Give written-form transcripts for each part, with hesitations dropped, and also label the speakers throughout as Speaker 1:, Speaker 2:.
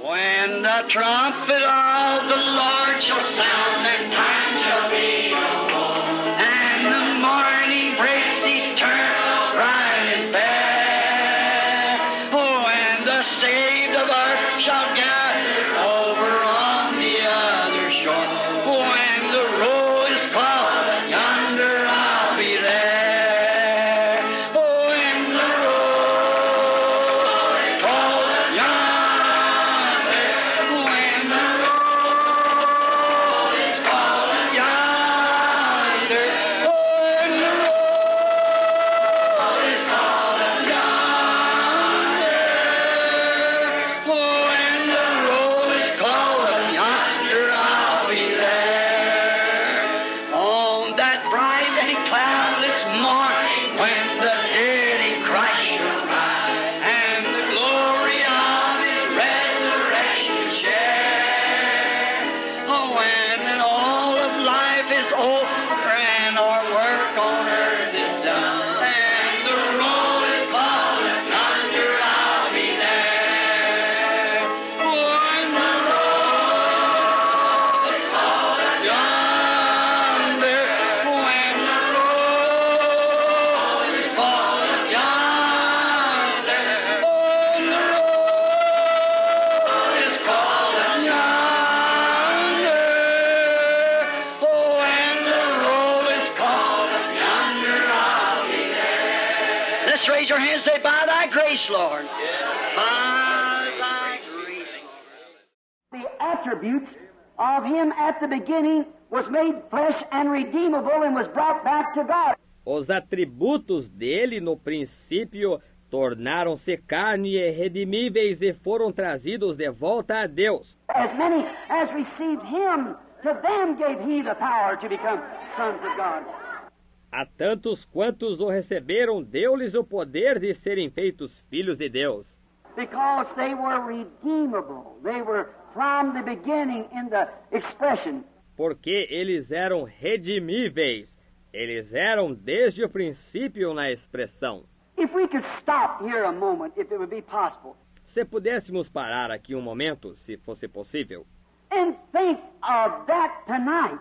Speaker 1: When the trumpet of the Lord shall sound, and time shall be no more, and the morning breaks eternal, bright and fair. Oh, and the saved of earth shall gather over on the other shore. When the roll is called, yonder I'll be there. Oh, when the roll is called, yonder. When the roll is called, yonder. Oh, when the roll is called, yonder. Oh, when the roll is called, yonder I'll be there. On that bright and cloudless morning, when the dead in Christ shall rise, and the glory of His resurrection share. Oh, when all of life is over and our work on earth is done, and the roll is called, yonder I'll be there. Oh, when the roll is called, yonder. When the roll is called, yonder. When the roll is called, yonder. Oh, when the roll is called, yonder I'll be there. Let's raise your hands and say, by thy grace, Lord. By thy grace, Lord.
Speaker 2: The attributes of Him at the beginning was made flesh and redeemable and was brought back to God.
Speaker 3: Os atributos dele no princípio tornaram-se carne e redimíveis e foram trazidos de volta a Deus.
Speaker 2: As many as received Him, to them gave He the power to become sons of God.
Speaker 3: A tantos quantos o receberam, deu-lhes o poder de serem feitos filhos de Deus.
Speaker 2: Because they were redeemable. They were from the beginning in the expression.
Speaker 3: Porque eles eram redimíveis. Eles eram desde o princípio na expressão.
Speaker 2: If we could stop here a moment, if it would be possible,
Speaker 3: Se pudéssemos parar aqui um momento, se fosse possível,
Speaker 2: and think of that tonight,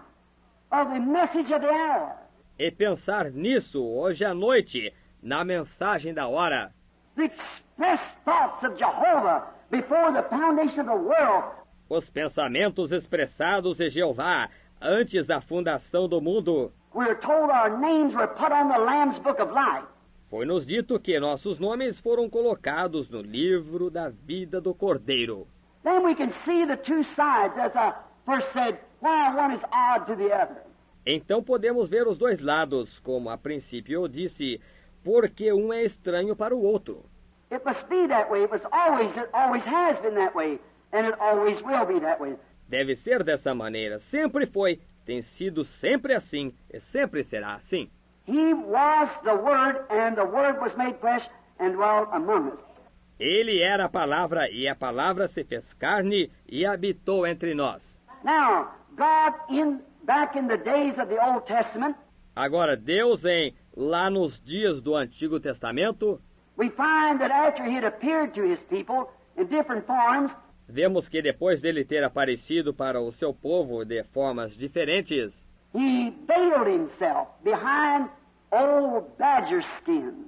Speaker 2: of the message of the hour.
Speaker 3: e pensar nisso hoje à noite, na mensagem da hora,
Speaker 2: The expressed thoughts of Jehovah before the foundation of the world.
Speaker 3: os pensamentos expressados de Jeová antes da fundação do mundo.
Speaker 2: We're told our names were put on the Lamb's Book of Life.
Speaker 3: Foi-nos dito que nossos nomes foram colocados no livro da vida do Cordeiro.
Speaker 2: Then we can see the two sides, as I first said, why one is odd to the other.
Speaker 3: Então podemos ver os dois lados, como a princípio eu disse, porque um é estranho para o outro.
Speaker 2: It must be that way. It always has been that way, and it always will be that way.
Speaker 3: Deve ser dessa maneira, sempre foi, tem sido sempre assim e sempre será assim.
Speaker 2: He was the Word, and the Word was made flesh and dwelt among us.
Speaker 3: Ele era a palavra e a palavra se fez carne e habitou entre nós.
Speaker 2: Now, God, back in the days of the Old Testament,
Speaker 3: Agora, Deus, lá nos dias do Antigo Testamento,
Speaker 2: we find that after He had appeared to His people in different forms,
Speaker 3: vemos que depois dele ter aparecido para o seu povo de formas diferentes,
Speaker 2: He veiled Himself behind old badger skins.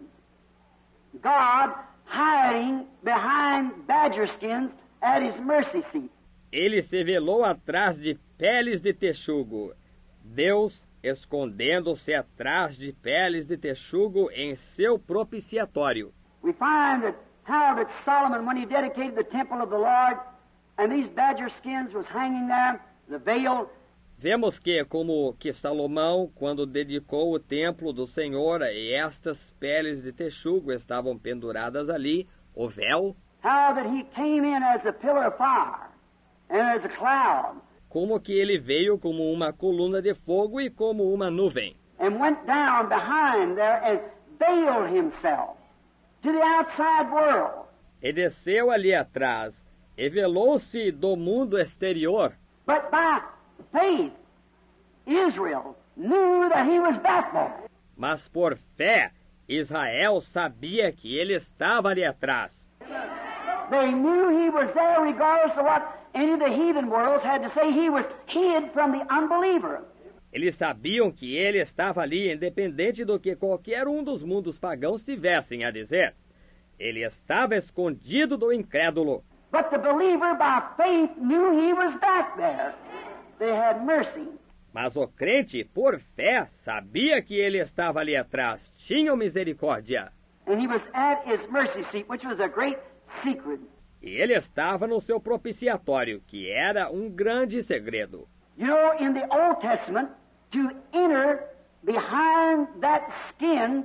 Speaker 2: God hiding behind badger skins at His mercy seat.
Speaker 3: ele se velou atrás de peles de texugo. Deus escondendo-se atrás de peles de texugo em seu propiciatório.
Speaker 2: We find that how that Solomon, when he dedicated the temple of the Lord, and these badger skins was hanging there, the veil.
Speaker 3: Vemos que, como que Salomão, quando dedicou o templo do Senhor, e estas peles de texugo estavam penduradas ali, o véu,
Speaker 2: How that he came in as a pillar of fire and as a cloud,
Speaker 3: como que ele veio como uma coluna de fogo e como uma nuvem,
Speaker 2: and went down behind there and veiled himself to the outside world.
Speaker 3: e desceu ali atrás, e velou-se do mundo exterior.
Speaker 2: But by faith, Israel knew that he was back there.
Speaker 3: Mas por fé, Israel sabia que ele estava ali atrás.
Speaker 2: They knew He was there regardless of what any of the heathen worlds had to say. He was hid from the unbeliever.
Speaker 3: Eles sabiam que ele estava ali, independente do que qualquer um dos mundos pagãos tivessem a dizer. Ele estava escondido do incrédulo.
Speaker 2: But the believer, by faith, knew He was back there. They had mercy.
Speaker 3: Mas o crente, por fé, sabia que ele estava ali atrás. Tinham misericórdia.
Speaker 2: And He was at His mercy seat, which was a great secret.
Speaker 3: E ele estava no seu propiciatório, que era um grande segredo.
Speaker 2: You know, in the Old Testament, to enter behind that skin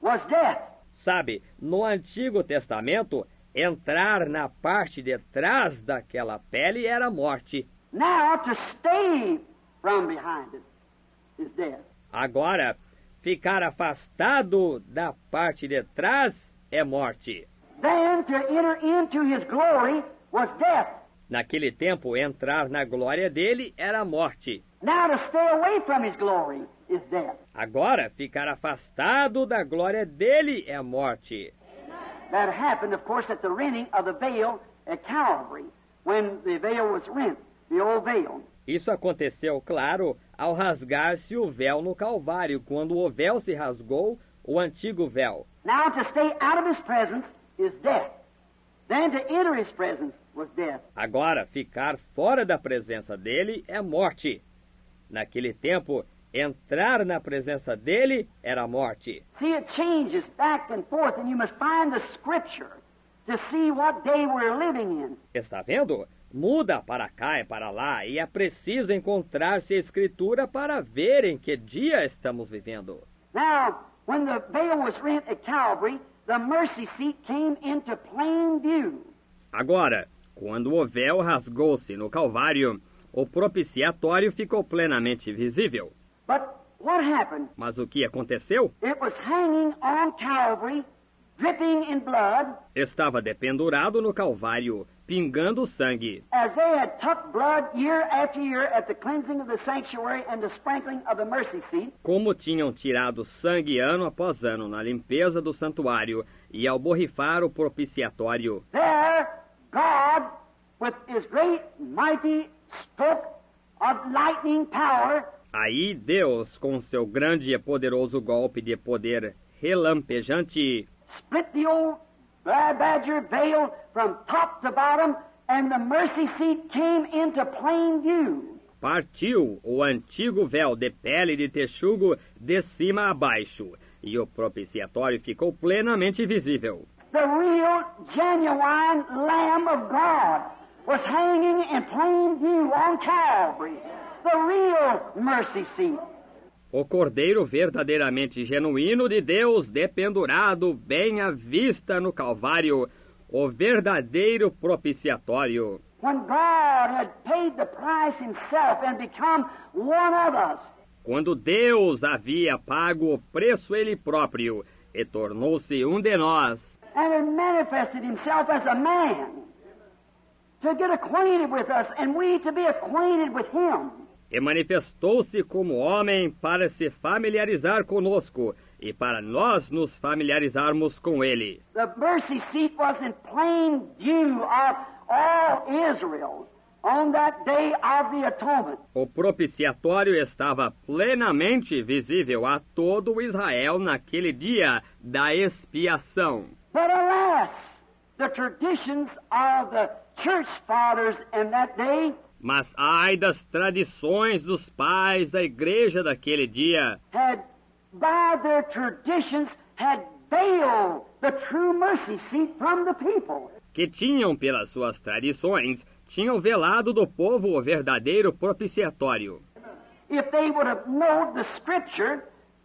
Speaker 2: was death.
Speaker 3: Sabe, no Antigo Testamento, entrar na parte de trás daquela pele era morte.
Speaker 2: Now, to stay from behind it is death.
Speaker 3: Agora, ficar afastado da parte de trás é morte.
Speaker 2: Then, to enter into His glory was death.
Speaker 3: Naquele tempo, entrar na glória dele era morte.
Speaker 2: Now, to stay away from His glory is death.
Speaker 3: Agora, ficar afastado da glória dele é morte.
Speaker 2: That happened, of course, at the rending of the veil at Calvary, when the veil was rent, the old veil.
Speaker 3: Isso aconteceu, claro, ao rasgar-se o véu no Calvário, quando o véu se rasgou, o antigo véu.
Speaker 2: Now, to stay out of His presence is death. Then, to enter His presence was death.
Speaker 3: Agora, ficar fora da presença dele é morte. Naquele tempo, entrar na presença dele era morte.
Speaker 2: See, it changes back and forth, and you must find the Scripture to see what day we're living in.
Speaker 3: Está vendo? Muda para cá e para lá, e é preciso encontrar-se a Escritura para ver em que dia estamos vivendo.
Speaker 2: Now, when the veil was rent at Calvary, the mercy seat came into plain view.
Speaker 3: Agora, quando o véu rasgou-se no Calvário, o propiciatório ficou plenamente visível.
Speaker 2: But what happened?
Speaker 3: Mas o que aconteceu?
Speaker 2: It was hanging on Calvary, dripping in blood,
Speaker 3: Estava dependurado no Calvário, pingando sangue,
Speaker 2: as they had tucked blood year after year at the cleansing of the sanctuary and the sprinkling of the mercy seat.
Speaker 3: como tinham tirado sangue ano após ano na limpeza do santuário e ao borrifar o propiciatório.
Speaker 2: There, God, with His great, mighty stroke of lightning power,
Speaker 3: Aí Deus, com seu grande e poderoso golpe de poder relampejante,
Speaker 2: split the old badger veil from top to bottom, and the mercy seat came into plain view.
Speaker 3: partiu o antigo véu de pele de texugo de cima a baixo, e o propiciatório ficou plenamente visível.
Speaker 2: The real, genuine Lamb of God was hanging in plain view on Calvary. The real mercy seat.
Speaker 3: O Cordeiro verdadeiramente genuíno de Deus dependurado bem à vista no Calvário, o verdadeiro propiciatório.
Speaker 2: When God had paid the price Himself and become one of us,
Speaker 3: Quando Deus havia pago o preço Ele próprio e tornou-se um de nós,
Speaker 2: and had manifested Himself as a man to get acquainted with us and we to be acquainted with Him.
Speaker 3: e manifestou-se como homem para se familiarizar conosco e para nós nos familiarizarmos com Ele.
Speaker 2: The mercy seat was in plain view of all Israel on that day of the atonement.
Speaker 3: O propiciatório estava plenamente visível a todo o Israel naquele dia da expiação.
Speaker 2: But alas, the traditions of the church fathers in that day
Speaker 3: Mas ai das tradições dos pais da igreja daquele dia,
Speaker 2: had, by their traditions, had veiled the true mercy seat from the people.
Speaker 3: que tinham pelas suas tradições, tinham velado do povo o verdadeiro propiciatório.
Speaker 2: If they would have known the Scripture,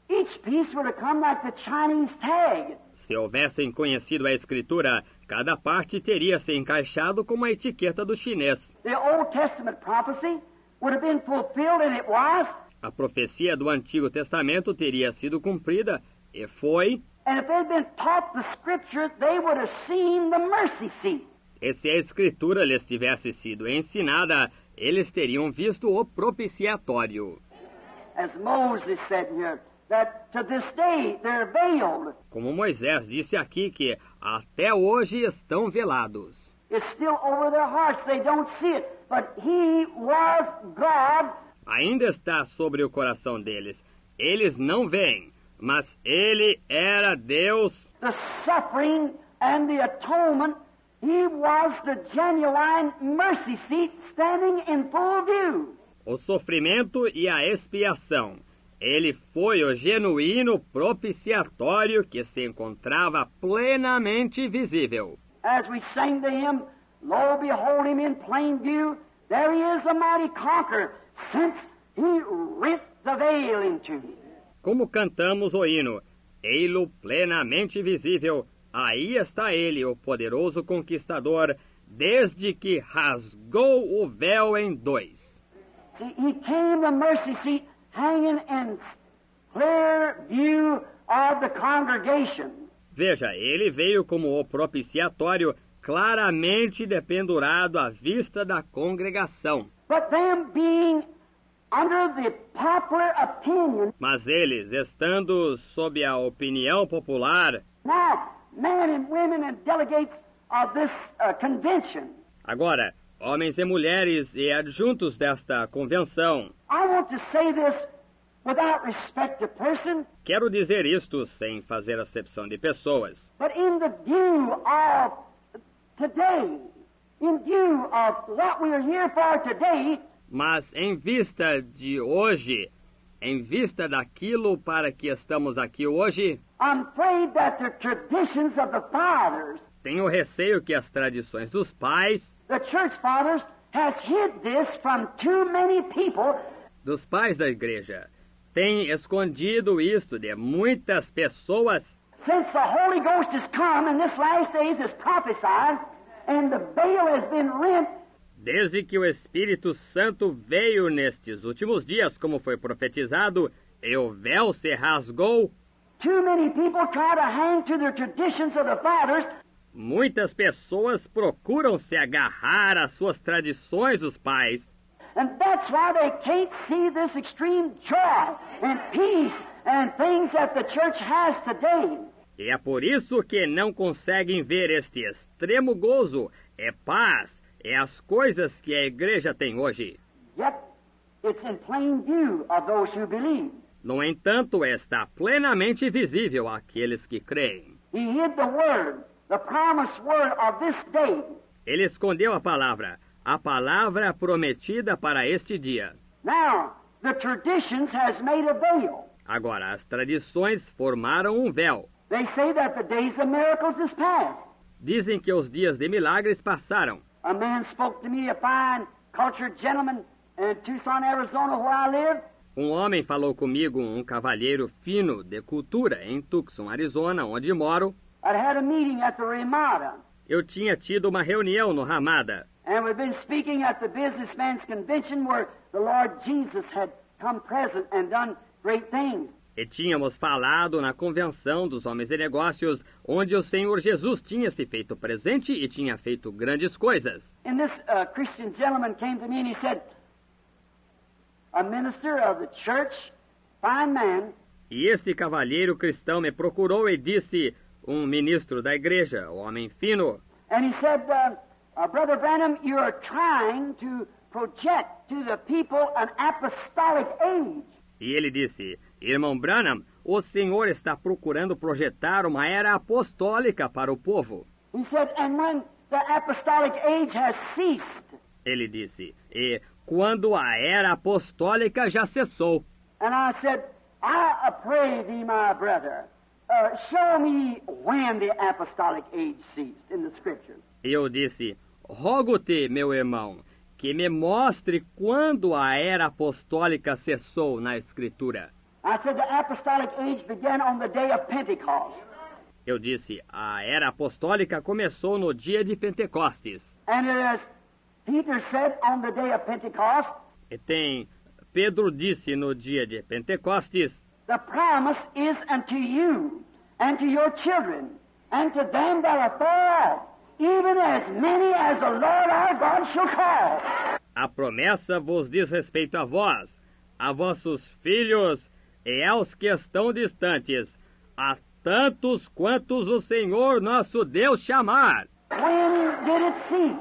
Speaker 2: each piece would have come like the Chinese tag.
Speaker 3: Se houvessem conhecido a Escritura, cada parte teria se encaixado como a etiqueta do chinês.
Speaker 2: The Old Testament prophecy would have been fulfilled, and it was.
Speaker 3: A profecia do Antigo Testamento teria sido cumprida, e foi.
Speaker 2: And if they'd been taught the Scripture, they would have seen the mercy seat.
Speaker 3: E se a Escritura lhes tivesse sido ensinada, eles teriam visto o propiciatório.
Speaker 2: As Moses said here, that to this day they're veiled.
Speaker 3: Como Moisés disse aqui que até hoje estão velados.
Speaker 2: It's still over their hearts. They don't see it. But He was God.
Speaker 3: Ainda está sobre o coração deles. Eles não veem, mas Ele era Deus.
Speaker 2: The suffering and the atonement, He was the genuine mercy seat standing in full view.
Speaker 3: O sofrimento e a expiação. Ele foi o genuíno propiciatório que se encontrava plenamente visível.
Speaker 2: As we sang to Him, Lo, behold Him in plain view, there He is, the mighty conqueror, since He rent the veil in two.
Speaker 3: Como cantamos o hino, ei-lo plenamente visível, aí está ele, o poderoso conquistador, desde que rasgou o véu em dois.
Speaker 2: See, He came the mercy seat hanging in clear view of the congregation.
Speaker 3: Veja, ele veio como o propiciatório claramente dependurado à vista da congregação.
Speaker 2: But them being under the popular opinion,
Speaker 3: Mas eles, estando sob a opinião popular,
Speaker 2: now men and women and delegates of this convention,
Speaker 3: agora, homens e mulheres e adjuntos desta convenção,
Speaker 2: I want to say this without respect to person,
Speaker 3: quero dizer isto sem fazer acepção de pessoas,
Speaker 2: but in the view of today, in view of what we are here for today,
Speaker 3: mas em vista de hoje, em vista daquilo para que estamos aqui hoje,
Speaker 2: I'm afraid that the traditions of the fathers,
Speaker 3: tenho receio que as tradições dos pais,
Speaker 2: the church fathers, has hid this from too many people,
Speaker 3: dos pais da igreja, têm escondido isto de muitas pessoas.
Speaker 2: since the Holy Ghost has come and this last days is prophesied, and the veil has been rent.
Speaker 3: Desde que o Espírito Santo veio nestes últimos dias, como foi profetizado, e o véu se rasgou,
Speaker 2: Too many people try to hang to their traditions of the fathers,
Speaker 3: muitas pessoas procuram se agarrar às suas tradições dos pais,
Speaker 2: and that's why they can't see this extreme joy and peace and things that the church has today.
Speaker 3: e é por isso que não conseguem ver este extremo gozo, é paz, é as coisas que a igreja tem hoje.
Speaker 2: Yet it's in plain view of those who believe.
Speaker 3: No entanto, está plenamente visível àqueles que creem.
Speaker 2: He hid the word, the promised word of this day.
Speaker 3: Ele escondeu a palavra prometida para este dia.
Speaker 2: Now, the traditions has made a veil.
Speaker 3: Agora, as tradições formaram um véu.
Speaker 2: They say that the days of miracles is past.
Speaker 3: Dizem que os dias de milagres passaram.
Speaker 2: A man spoke to me, a fine, cultured gentleman in Tucson, Arizona, where I live.
Speaker 3: Um homem falou comigo, um cavalheiro fino de cultura, em Tucson, Arizona, onde moro.
Speaker 2: I'd had a meeting at the Ramada,
Speaker 3: Eu tinha tido uma reunião no Ramada.
Speaker 2: and we've been speaking at the businessman's convention where the Lord Jesus had come present and done great things.
Speaker 3: E tínhamos falado na convenção dos homens de negócios, onde o Senhor Jesus tinha se feito presente e tinha feito grandes coisas.
Speaker 2: And this Christian gentleman came to me and he said, a minister of the church, fine man,
Speaker 3: E este cavalheiro cristão me procurou e disse, um ministro da igreja, um homem fino,
Speaker 2: and he said, Brother Branham, you are trying to project to the people an apostolic age.
Speaker 3: e ele disse, irmão Branham, o Senhor está procurando projetar uma era apostólica para o povo.
Speaker 2: He said, and when the apostolic age has ceased,
Speaker 3: Ele disse, e quando a era apostólica já cessou.
Speaker 2: and I said, I pray thee, my brother, show me when the apostolic age ceased in the Scriptures.
Speaker 3: E eu disse, rogo-te, meu irmão, que me mostre quando a era apostólica cessou na Escritura.
Speaker 2: I said, the apostolic age began on the day of Pentecost.
Speaker 3: Eu disse, a era apostólica começou no dia de Pentecostes.
Speaker 2: And as Peter said on the day of Pentecost,
Speaker 3: E Pedro disse no dia de Pentecostes,
Speaker 2: the promise is unto you and to your children and to them that are far off, even as many as the Lord our God shall call.
Speaker 3: a promessa vos diz respeito a vós, a vossos filhos e aos que estão distantes, a tantos quantos o Senhor nosso Deus chamar.
Speaker 2: When did it cease?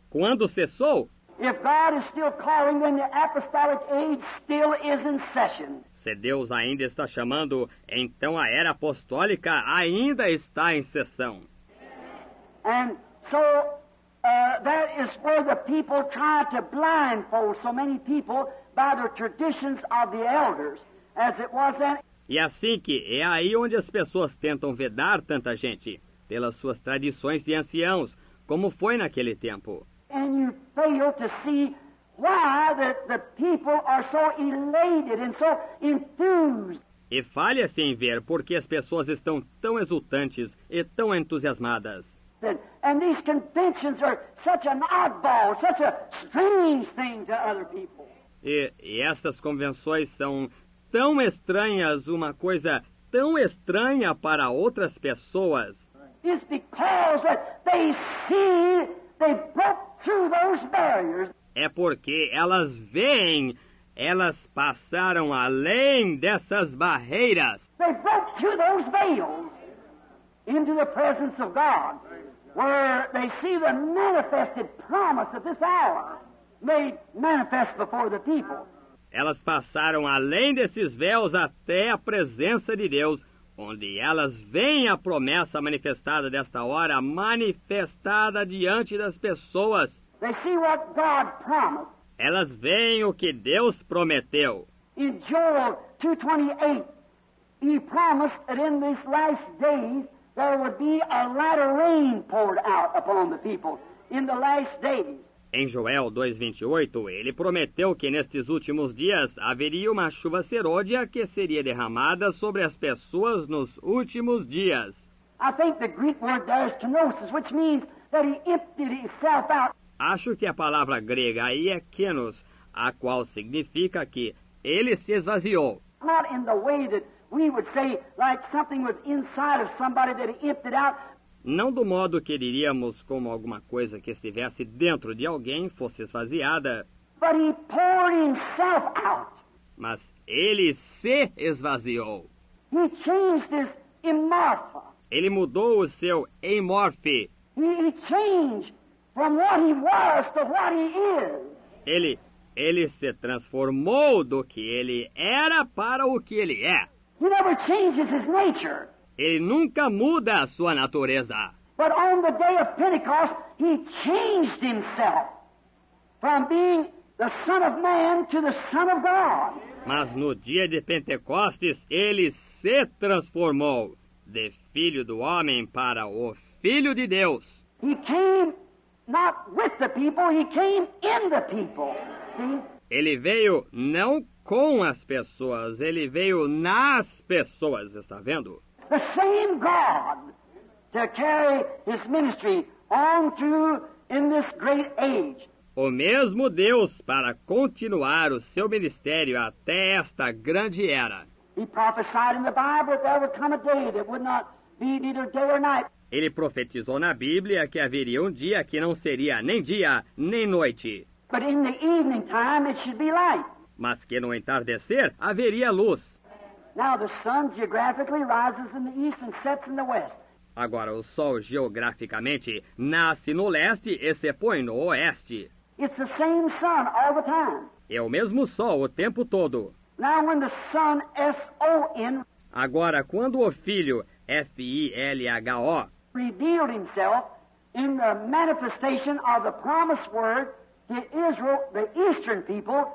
Speaker 3: Quando cessou?
Speaker 2: If God is still calling, then the apostolic age still is in session.
Speaker 3: Se Deus ainda está chamando, então a era apostólica ainda está em sessão.
Speaker 2: And so that is where the people try to blindfold so many people by the traditions of the elders, as it was then.
Speaker 3: E assim que é aí onde as pessoas tentam vedar tanta gente, pelas suas tradições de anciãos, como foi naquele tempo.
Speaker 2: And you fail to see why the people are so elated and so enthused.
Speaker 3: E falha-se em ver por que as pessoas estão tão exultantes e tão entusiasmadas.
Speaker 2: And these conventions are such an oddball, such a strange thing to other people.
Speaker 3: E essas convenções são tão estranhas, uma coisa tão estranha para outras pessoas.
Speaker 2: It's because that they see they broke through those barriers.
Speaker 3: É porque elas veem, elas passaram além dessas barreiras.
Speaker 2: They broke through those veils into the presence of God, where they see the manifested promise of this hour made manifest before the people.
Speaker 3: Elas passaram além desses véus até a presença de Deus, onde elas veem a promessa manifestada desta hora, manifestada diante das pessoas.
Speaker 2: They see what God promised.
Speaker 3: Elas veem o que Deus prometeu.
Speaker 2: In Joel 2:28, He promised that in these last days there would be a latter rain poured out upon the people in the last days.
Speaker 3: Em Joel 2:28, ele prometeu que nestes últimos dias haveria uma chuva serôdia que seria derramada sobre as pessoas nos últimos dias.
Speaker 2: I think the Greek word there is kenosis, which means that He emptied Himself out.
Speaker 3: Acho que a palavra grega aí é kenos, a qual significa que ele se esvaziou.
Speaker 2: Not in the way that we would say like something was inside of somebody that He emptied out.
Speaker 3: Não do modo que diríamos como alguma coisa que estivesse dentro de alguém fosse esvaziada,
Speaker 2: But He poured Himself out.
Speaker 3: mas ele se esvaziou.
Speaker 2: He changed His immorpha.
Speaker 3: Ele mudou o seu emorfe.
Speaker 2: He changed from what He was to what He is.
Speaker 3: Ele se transformou do que ele era para o que ele é.
Speaker 2: He never changes His nature.
Speaker 3: Ele nunca muda a sua natureza.
Speaker 2: But on the day of Pentecost, He changed Himself from being the Son of Man to the Son of God.
Speaker 3: Mas no dia de Pentecostes, ele se transformou de filho do homem para o Filho de Deus.
Speaker 2: He came not with the people, He came in the people. See?
Speaker 3: Ele veio não com as pessoas, ele veio nas pessoas, está vendo?
Speaker 2: The same God to carry His ministry on through in this great age.
Speaker 3: O mesmo Deus para continuar o seu ministério até esta grande era.
Speaker 2: He prophesied in the Bible that there would come a day that would not be neither day or night.
Speaker 3: Ele profetizou na Bíblia que haveria um dia que não seria nem dia nem noite,
Speaker 2: But in the evening time it should be light.
Speaker 3: mas que no entardecer haveria luz.
Speaker 2: Now the sun geographically rises in the east and sets in the west.
Speaker 3: Agora o sol geograficamente nasce no leste e se põe no oeste.
Speaker 2: It's the same sun all the time.
Speaker 3: É o mesmo sol o tempo todo.
Speaker 2: Now when the sun, S-O-N,
Speaker 3: Agora, quando o Filho, F-I-L-H-O,
Speaker 2: revealed Himself in the manifestation of the promised word to Israel, the eastern people,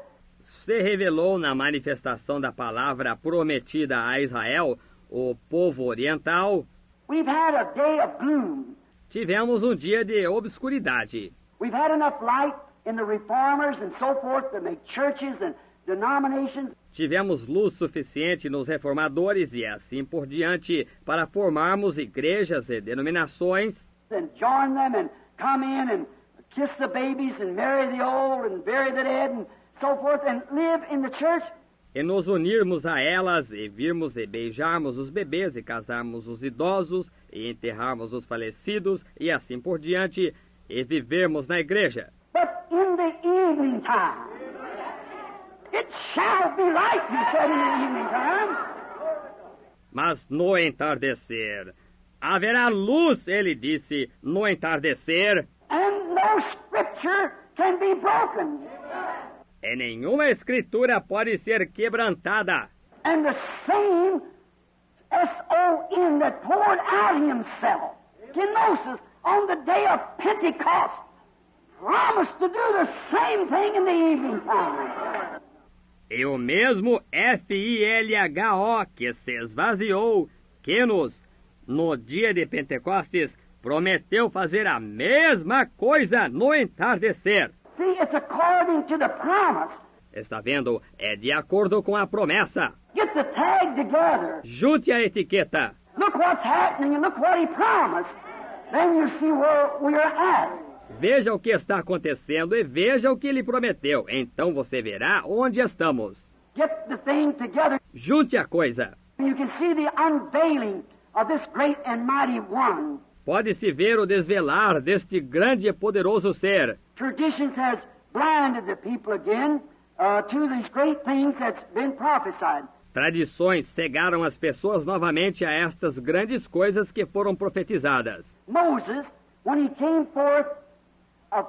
Speaker 3: se revelou na manifestação da palavra prometida a Israel, o povo oriental,
Speaker 2: we've had a day of gloom.
Speaker 3: tivemos um dia de obscuridade.
Speaker 2: We've had enough light in the reformers and so forth to make churches and denominations.
Speaker 3: Tivemos luz suficiente nos reformadores e assim por diante para formarmos igrejas e denominações
Speaker 2: And join them and come in and kiss the babies and marry the old and bury the dead and so forth and live in the church.
Speaker 3: e nos unirmos a elas e virmos e beijarmos os bebês e casarmos os idosos e enterrarmos os falecidos e assim por diante e vivermos na igreja.
Speaker 2: But in the evening time, It shall be light, he said in the evening time.
Speaker 3: Mas no entardecer haverá luz, ele disse, no entardecer.
Speaker 2: And no scripture can be broken.
Speaker 3: E nenhuma escritura pode ser quebrantada.
Speaker 2: And the same S-O-N that poured out himself, kenosis, on the day of Pentecost, promised to do the same thing in the evening time.
Speaker 3: E o mesmo F-I-L-H-O que se esvaziou, Kenos, no dia de Pentecostes, prometeu fazer a mesma coisa no entardecer.
Speaker 2: See, it's according to the promise.
Speaker 3: Está vendo? É de acordo com a promessa.
Speaker 2: Get the tag together.
Speaker 3: Junte a etiqueta.
Speaker 2: Look what's happening and look what he promised. Then you see where we are at.
Speaker 3: Veja o que está acontecendo e veja o que ele prometeu. Então você verá onde estamos.
Speaker 2: Get the thing together.
Speaker 3: Junte a coisa.
Speaker 2: You can see the unveiling of this great and mighty one.
Speaker 3: Pode-se ver o desvelar deste grande e poderoso ser.
Speaker 2: Traditions has blinded the people again to these great things that's been prophesied.
Speaker 3: Tradições cegaram as pessoas novamente a estas grandes coisas que foram profetizadas.
Speaker 2: Moses, when he came forth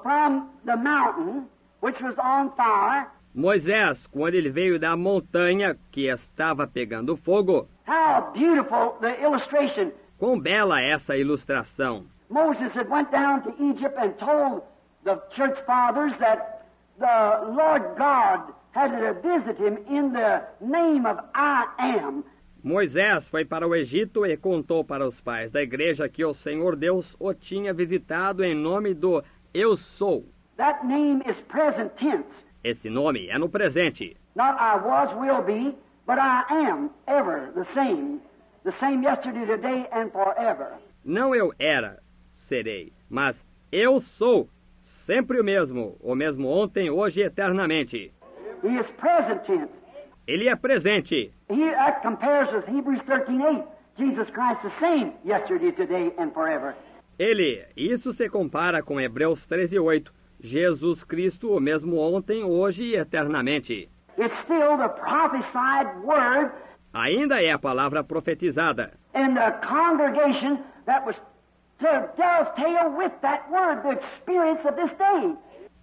Speaker 2: from the mountain, which was on fire,
Speaker 3: Moisés, quando ele veio da montanha que estava pegando fogo,
Speaker 2: how beautiful the illustration.
Speaker 3: quão bela essa ilustração.
Speaker 2: Moses had went down to Egypt and told the church fathers that the Lord God had to visit him in the name of I am.
Speaker 3: Moisés foi para o Egito e contou para os pais da igreja que o Senhor Deus o tinha visitado em nome do Eu Sou.
Speaker 2: That name is present tense.
Speaker 3: Esse nome é no presente.
Speaker 2: Not I was, will be, but I am, ever the same. The same yesterday, today, and forever.
Speaker 3: Não eu era, serei, mas eu sou, sempre o mesmo ontem, hoje e eternamente.
Speaker 2: He is present tense.
Speaker 3: Ele é presente.
Speaker 2: That compares with Hebrews 13:8. Jesus Christ the same yesterday, today, and forever.
Speaker 3: Isso se compara com Hebreus 13:8. Jesus Cristo, o mesmo ontem, hoje e eternamente.
Speaker 2: It's still the prophesied word.
Speaker 3: Ainda é a palavra profetizada.
Speaker 2: And the congregation that was to dovetail with that word, the experience of this day.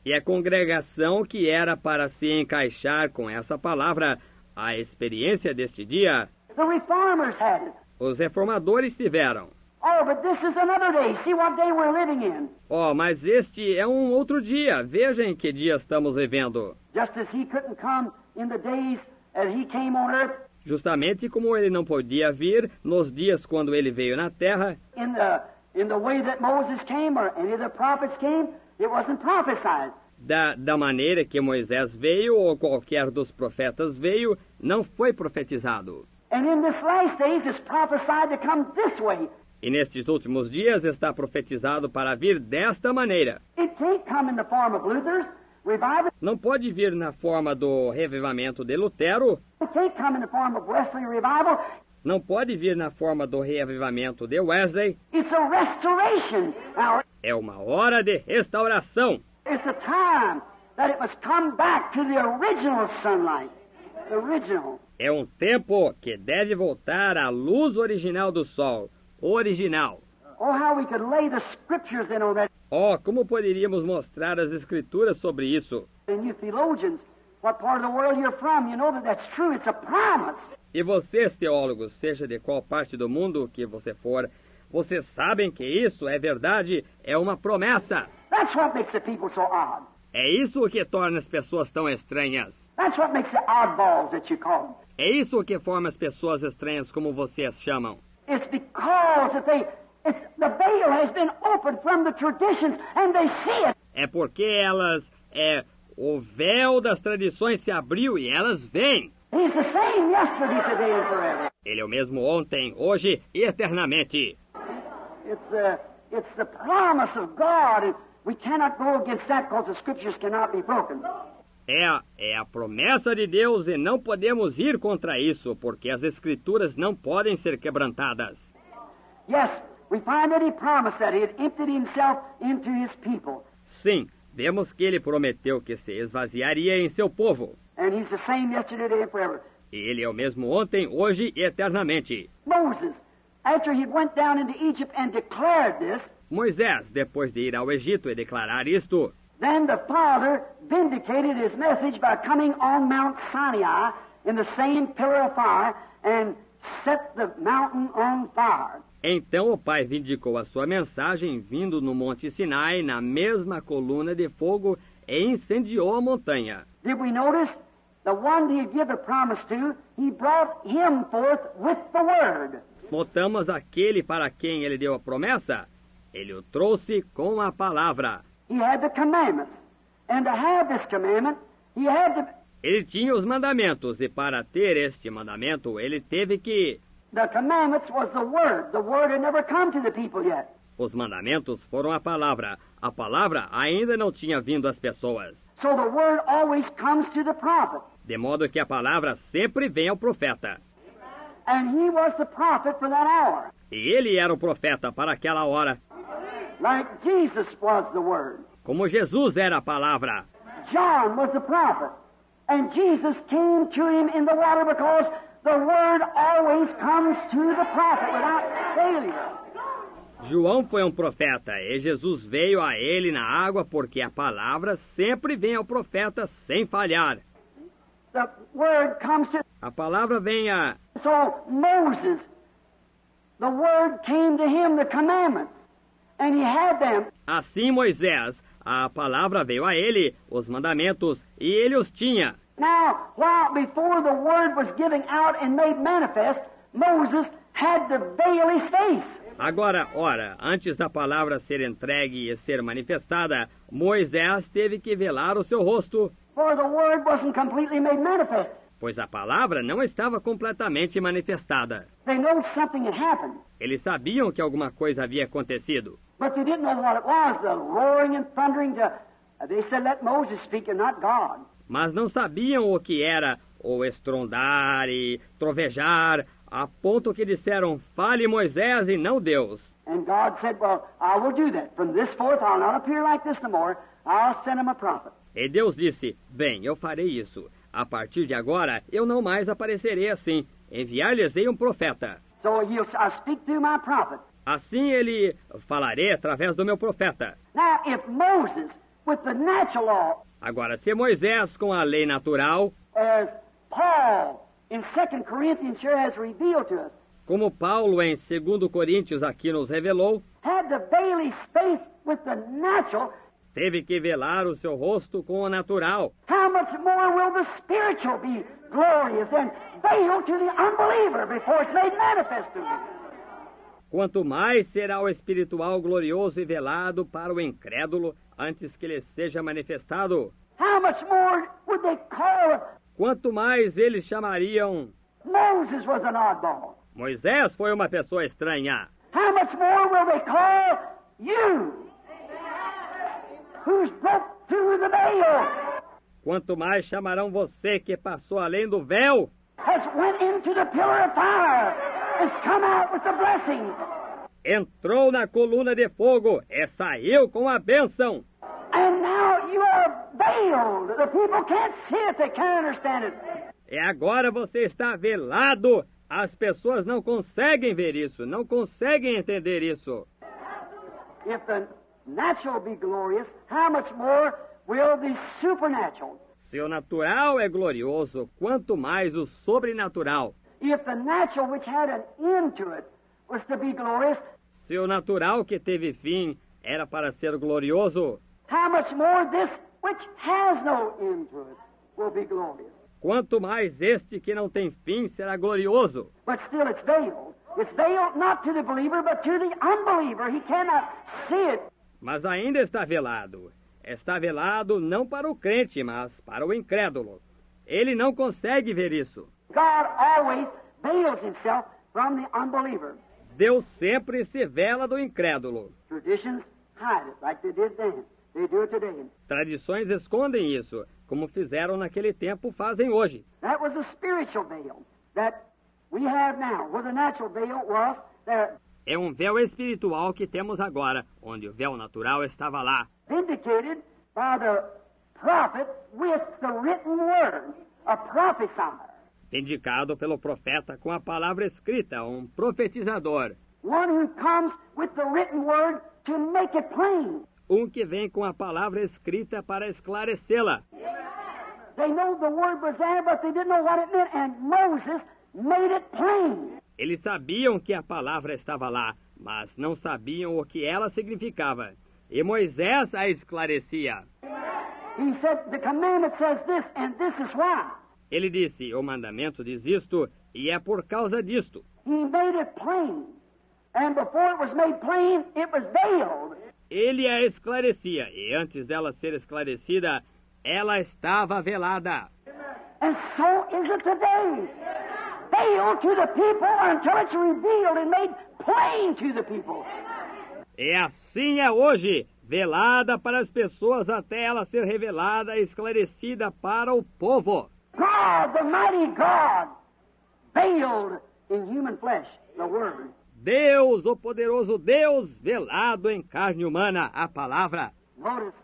Speaker 3: E a congregação que era para se encaixar com essa palavra, a experiência deste dia,
Speaker 2: The reformers had it.
Speaker 3: os reformadores tiveram.
Speaker 2: Oh, but this is another day. See what day we're living in.
Speaker 3: Mas este é um outro dia. Veja em que dia estamos vivendo.
Speaker 2: Just as he couldn't come in the days that he came on earth,
Speaker 3: Justamente como ele não podia vir nos dias quando ele veio na terra,
Speaker 2: in the way that Moses came or any of the prophets came, it wasn't prophesied.
Speaker 3: da maneira que Moisés veio ou qualquer dos profetas veio, não foi profetizado.
Speaker 2: And in this last days, it's prophesied to come this way.
Speaker 3: E nestes últimos dias está profetizado para vir desta maneira.
Speaker 2: It can't come in the form of Luther's revival.
Speaker 3: Não pode vir na forma do revivamento de Lutero,
Speaker 2: It can't come in the form of Wesley revival.
Speaker 3: não pode vir na forma do reavivamento de Wesley.
Speaker 2: It's a restoration. Now,
Speaker 3: É uma hora de restauração.
Speaker 2: it's a time that it must come back to the original sunlight. The original.
Speaker 3: É um tempo que deve voltar à luz original do sol. Original.
Speaker 2: Oh, how we could lay the scriptures in on that.
Speaker 3: Como poderíamos mostrar as escrituras sobre isso?
Speaker 2: And you theologians, what part of the world you're from, you know that that's true. It's a promise.
Speaker 3: E vocês, teólogos, seja de qual parte do mundo que você for, vocês sabem que isso é verdade, é uma promessa.
Speaker 2: That's what makes the people so odd.
Speaker 3: É isso que torna as pessoas tão estranhas.
Speaker 2: That's what makes the oddballs that you call them.
Speaker 3: É isso que forma as pessoas estranhas como vocês chamam.
Speaker 2: It's because that the veil has been opened from the traditions and they see it.
Speaker 3: É porque o véu das tradições se abriu e elas veem.
Speaker 2: He's the same yesterday, today, and forever.
Speaker 3: Ele é o mesmo ontem, hoje e eternamente.
Speaker 2: It's the promise of God, and we cannot go against that because the scriptures cannot be broken.
Speaker 3: É a promessa de Deus e não podemos ir contra isso, porque as escrituras não podem ser quebrantadas.
Speaker 2: Yes, we find that he promised that he had emptied himself into his people.
Speaker 3: Sim, vemos que ele prometeu que se esvaziaria em seu povo.
Speaker 2: And He's the same yesterday, today, and forever.
Speaker 3: E ele é o mesmo ontem, hoje e eternamente.
Speaker 2: Moses, after he went down into Egypt and declared this,
Speaker 3: Moisés, depois de ir ao Egito e declarar isto,
Speaker 2: then the Father vindicated His message by coming on Mount Sinai in the same pillar of fire and set the mountain on fire.
Speaker 3: então o Pai vindicou a sua mensagem vindo no Monte Sinai, na mesma coluna de fogo, e incendiou a montanha.
Speaker 2: Did we notice? The one He gave the promise to, He brought him forth with the Word.
Speaker 3: Notamos aquele para quem ele deu a promessa? Ele o trouxe com a palavra.
Speaker 2: He had the commandments. And to have this commandment, He had to...
Speaker 3: Ele tinha os mandamentos, e para ter este mandamento, ele teve que...
Speaker 2: The commandments was the Word. The Word had never come to the people yet.
Speaker 3: Os mandamentos foram a palavra. A palavra ainda não tinha vindo às pessoas.
Speaker 2: So the Word always comes to the prophet.
Speaker 3: De modo que a palavra sempre vem ao profeta.
Speaker 2: And he was the prophet for that hour.
Speaker 3: E ele era o profeta para aquela hora.
Speaker 2: Like Jesus was the Word.
Speaker 3: Como Jesus era a palavra.
Speaker 2: John was the prophet. And Jesus came to him in the water because the Word always comes to the prophet without failure.
Speaker 3: João foi um profeta e Jesus veio a ele na água porque a palavra sempre vem ao profeta sem falhar.
Speaker 2: The Word comes to...
Speaker 3: A palavra vem a...
Speaker 2: So Moses, the Word came to him, the commandments, and he had them.
Speaker 3: Assim Moisés, a palavra veio a ele, os mandamentos, e ele os tinha.
Speaker 2: Now, while before the Word was given out and made manifest, Moses had to veil his face.
Speaker 3: Agora, ora, antes da palavra ser entregue e ser manifestada, Moisés teve que velar o seu rosto,
Speaker 2: For the Word wasn't completely made manifest.
Speaker 3: pois a palavra não estava completamente manifestada.
Speaker 2: They know something had happened,
Speaker 3: Eles sabiam que alguma coisa havia acontecido,
Speaker 2: but they didn't know what it was, the roaring and thundering. They said, let Moses speak and not God.
Speaker 3: mas não sabiam o que era o estrondar e trovejar, a ponto que disseram, fale Moisés e não Deus.
Speaker 2: And God said, well, I will do that. From this forth, I'll not appear like this no more. I'll send him a prophet.
Speaker 3: E Deus disse, bem, eu farei isso. A partir de agora, eu não mais aparecerei assim. Enviar-lhes-ei um profeta.
Speaker 2: So I'll speak through my prophet.
Speaker 3: Assim ele falarei através do meu profeta.
Speaker 2: Now, if Moses, with the natural law,
Speaker 3: Agora, se Moisés, com a lei natural,
Speaker 2: as Paul in 2 Corinthians here has revealed to us,
Speaker 3: como Paulo em 2 Coríntios aqui nos revelou,
Speaker 2: had to veil his face with the natural,
Speaker 3: teve que velar o seu rosto com o natural.
Speaker 2: how much more will the spiritual be glorious and veiled to the unbeliever before it's made manifest to him?
Speaker 3: Quanto mais será o espiritual glorioso e velado para o incrédulo antes que lhe seja manifestado.
Speaker 2: How much more would they call it?
Speaker 3: Quanto mais eles chamariam,
Speaker 2: Moses was an oddball.
Speaker 3: Moisés foi uma pessoa estranha.
Speaker 2: How much more will they call you, who's broke through the veil,
Speaker 3: Quanto mais chamarão você que passou além do véu,
Speaker 2: has went into the pillar of fire, has come out with the blessing,
Speaker 3: entrou na coluna de fogo e saiu com a bênção.
Speaker 2: and now you are veiled. The people can't see it, they can't understand it.
Speaker 3: E agora você está velado. As pessoas não conseguem ver isso, não conseguem entender isso.
Speaker 2: If the natural be glorious, how much more will the supernatural?
Speaker 3: Se o natural é glorioso, quanto mais o sobrenatural.
Speaker 2: If the natural which had an end to it was to be glorious,
Speaker 3: Se o natural que teve fim era para ser glorioso,
Speaker 2: how much more this which has no end to it will be glorious?
Speaker 3: quanto mais este que não tem fim será glorioso.
Speaker 2: But still it's veiled. It's veiled not to the believer, but to the unbeliever. He cannot see it.
Speaker 3: Mas ainda está velado. Está velado não para o crente, mas para o incrédulo. Ele não consegue ver isso.
Speaker 2: God always veils himself from the unbeliever.
Speaker 3: Deus sempre se vela do incrédulo.
Speaker 2: Traditions hide it like they did then. They do it today.
Speaker 3: Tradições escondem isso, como fizeram naquele tempo, fazem hoje.
Speaker 2: That was a spiritual veil that we have now. Where the natural veil was there,
Speaker 3: É um véu espiritual que temos agora, onde o véu natural estava lá.
Speaker 2: vindicated by the prophet with the written word. a prophesier,
Speaker 3: indicado pelo profeta com a palavra escrita, um profetizador,
Speaker 2: one who comes with the written word to make it plain.
Speaker 3: um que vem com a palavra escrita para esclarecê-la.
Speaker 2: They know the word was there, but they didn't know what it meant, and Moses made it plain.
Speaker 3: Eles sabiam que a palavra estava lá, mas não sabiam o que ela significava. E Moisés a esclarecia.
Speaker 2: He said, the commandment says this, and this is why.
Speaker 3: Ele disse, o mandamento diz isto, e é por causa disto.
Speaker 2: He made it plain. And before it was made plain, it was veiled.
Speaker 3: Ele a esclarecia, e antes dela ser esclarecida, ela estava velada.
Speaker 2: And so is it today. Veiled to the people until it's revealed and made plain to the people.
Speaker 3: E assim é hoje, velada para as pessoas até ela ser revelada e esclarecida para o povo.
Speaker 2: God, the mighty God, veiled in human flesh, the Word.
Speaker 3: Deus, o poderoso Deus, velado em carne humana, a palavra.
Speaker 2: Notice,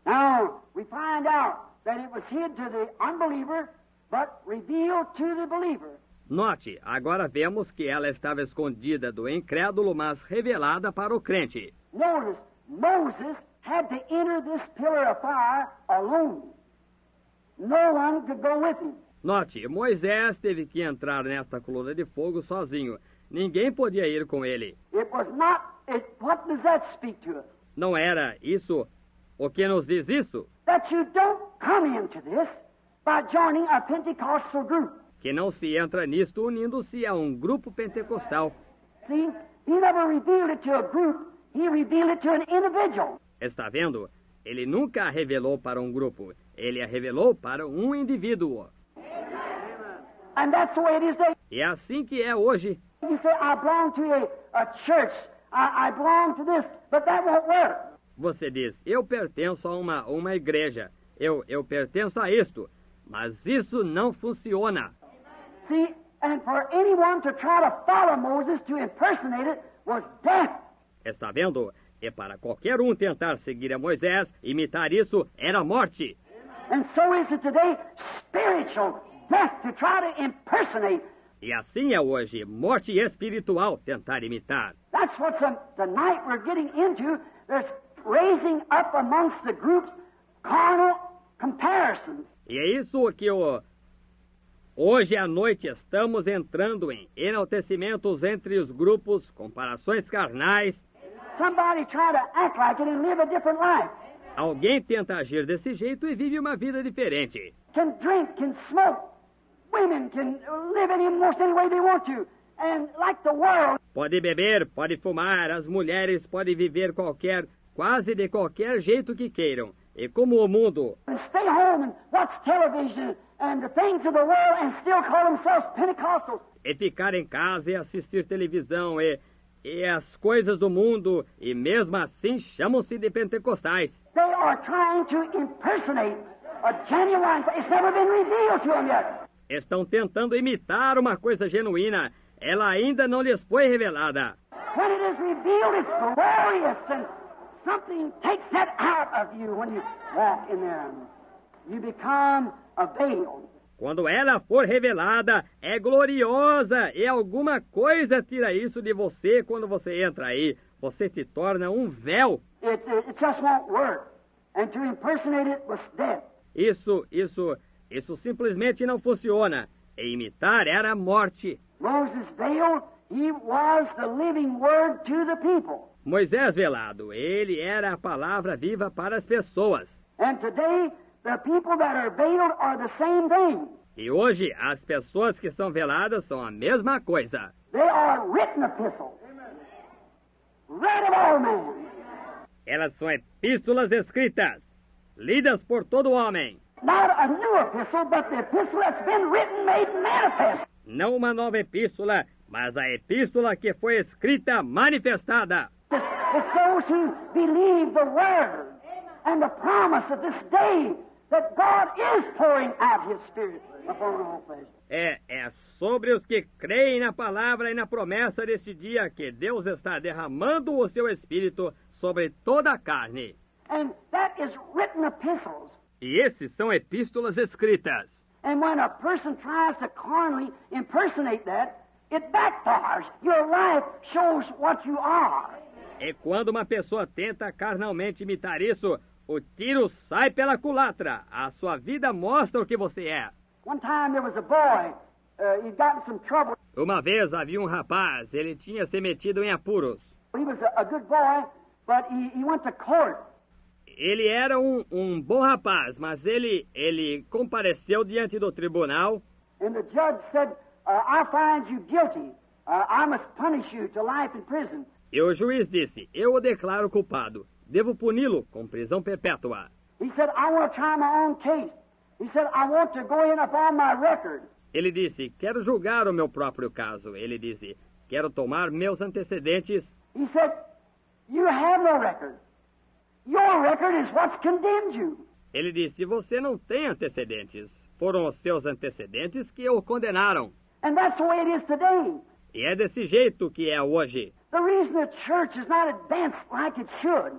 Speaker 2: now we find out that it was hid to the unbeliever, but revealed to the believer.
Speaker 3: Note, agora vemos que ela estava escondida do incrédulo, mas revelada para o crente.
Speaker 2: Notice, Moses had to enter this pillar of fire alone. No one could go with him.
Speaker 3: Note, Moisés teve que entrar nesta coluna de fogo sozinho. Ninguém podia ir com ele.
Speaker 2: It was not, what does that speak to us?
Speaker 3: Não era isso o que nos diz isso?
Speaker 2: That you don't come into this by joining a Pentecostal group.
Speaker 3: Que não se entra nisto unindo-se a um grupo pentecostal.
Speaker 2: See, he never revealed it to a group, he revealed it to an individual.
Speaker 3: Está vendo? Ele nunca a revelou para um grupo. Ele a revelou para um indivíduo.
Speaker 2: And that's the way it is today.
Speaker 3: E é assim que é hoje.
Speaker 2: You say, I belong to a church, I belong to this, but that won't work.
Speaker 3: Você diz, eu pertenço a uma igreja. Eu pertenço a isto. Mas isso não funciona.
Speaker 2: See, and for anyone to try to follow Moses, to impersonate it, was death.
Speaker 3: Está vendo? E para qualquer um tentar seguir a Moisés, imitar isso, era morte.
Speaker 2: And so is it today, spiritual death to try to impersonate.
Speaker 3: E assim é hoje, morte espiritual, tentar imitar.
Speaker 2: That's what the night we're getting into. There's raising up amongst the groups carnal comparisons.
Speaker 3: E é isso que hoje à noite estamos entrando em enaltecimentos entre os grupos, comparações carnais.
Speaker 2: Somebody try to act like it and live a different life.
Speaker 3: Alguém tenta agir desse jeito e vive uma vida diferente.
Speaker 2: Can drink, can smoke. Women can live in almost any way they want to. And like the world.
Speaker 3: Pode beber, pode fumar, as mulheres podem viver quase de qualquer jeito que queiram. E como o mundo.
Speaker 2: And stay home and watch television and the things of the world and still call themselves Pentecostals.
Speaker 3: E ficar em casa e assistir televisão e as coisas do mundo, e mesmo assim chamam-se de pentecostais.
Speaker 2: They are trying to impersonate a genuine. It's never been revealed to them yet.
Speaker 3: Estão tentando imitar uma coisa genuína. Ela ainda não lhes foi revelada.
Speaker 2: When it is revealed, it's glorious, and something takes that out of you when you walk in there. You become a veil.
Speaker 3: Quando ela for revelada, é gloriosa, e alguma coisa tira isso de você quando você entra aí. Você se torna um véu.
Speaker 2: It just won't work. And to impersonate it was death.
Speaker 3: Isso simplesmente não funciona. E imitar era morte.
Speaker 2: Moses veiled, he was the living word to the people.
Speaker 3: Moisés velado, ele era a palavra viva para as pessoas.
Speaker 2: And today, the people that are veiled are the same thing.
Speaker 3: E hoje, as pessoas que são veladas são a mesma coisa.
Speaker 2: They are written epistles, read of all men.
Speaker 3: Elas são epístolas escritas, lidas por todo homem.
Speaker 2: Not a new epistle, but the epistle that's been written, made manifest.
Speaker 3: Não uma nova epístola, mas a epístola que foi escrita, manifestada.
Speaker 2: It's those who believe the word and the promise of this day that God is pouring out His Spirit upon all flesh.
Speaker 3: É sobre os que creem na palavra e na promessa deste dia que Deus está derramando o seu Espírito sobre toda a carne.
Speaker 2: And that is written epistles.
Speaker 3: E esses são epístolas escritas.
Speaker 2: And when a person tries to carnally impersonate that, it backfires. Your life shows what you are.
Speaker 3: E quando uma pessoa tenta carnalmente imitar isso, o tiro sai pela culatra. A sua vida mostra o que você é.
Speaker 2: One time there was a boy, he'd gotten some trouble.
Speaker 3: Uma vez havia um rapaz, ele tinha se metido em apuros.
Speaker 2: He was a good boy, but he went to court.
Speaker 3: Ele era um bom rapaz, mas ele compareceu diante do tribunal.
Speaker 2: And the judge said, I find you guilty. I must punish you to life in prison.
Speaker 3: E o juiz disse, eu o declaro culpado. Devo puni-lo com prisão perpétua.
Speaker 2: He said, I want to try my own case. He said, I want to go in upon my record.
Speaker 3: Ele disse, quero julgar o meu próprio caso. Ele disse, quero tomar meus antecedentes.
Speaker 2: He said, you have no record. Your record is what's condemned you.
Speaker 3: Ele disse, você não tem antecedentes. Foram os seus antecedentes que o condenaram.
Speaker 2: And that's the way it is today.
Speaker 3: E é desse jeito que é hoje.
Speaker 2: The reason the church is not advanced like it should,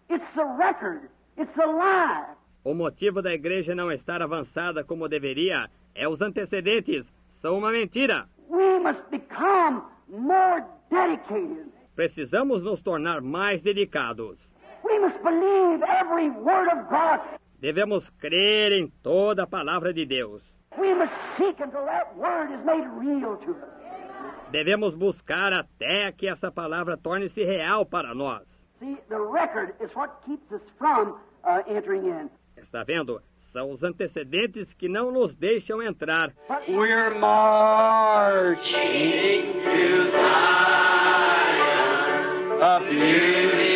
Speaker 2: it's the record, it's the lie.
Speaker 3: O motivo da igreja não estar avançada como deveria é os antecedentes. São uma mentira.
Speaker 2: We must become more dedicated.
Speaker 3: Precisamos nos tornar mais dedicados.
Speaker 2: We must believe every word of God.
Speaker 3: Devemos crer em toda a palavra de Deus.
Speaker 2: We must seek until that word is made real to us.
Speaker 3: Devemos buscar até que essa palavra torne-se real para nós.
Speaker 2: See, the record is what keeps us from entering in.
Speaker 3: Está vendo? São os antecedentes que não nos deixam entrar.
Speaker 1: We're marching to Zion, a beauty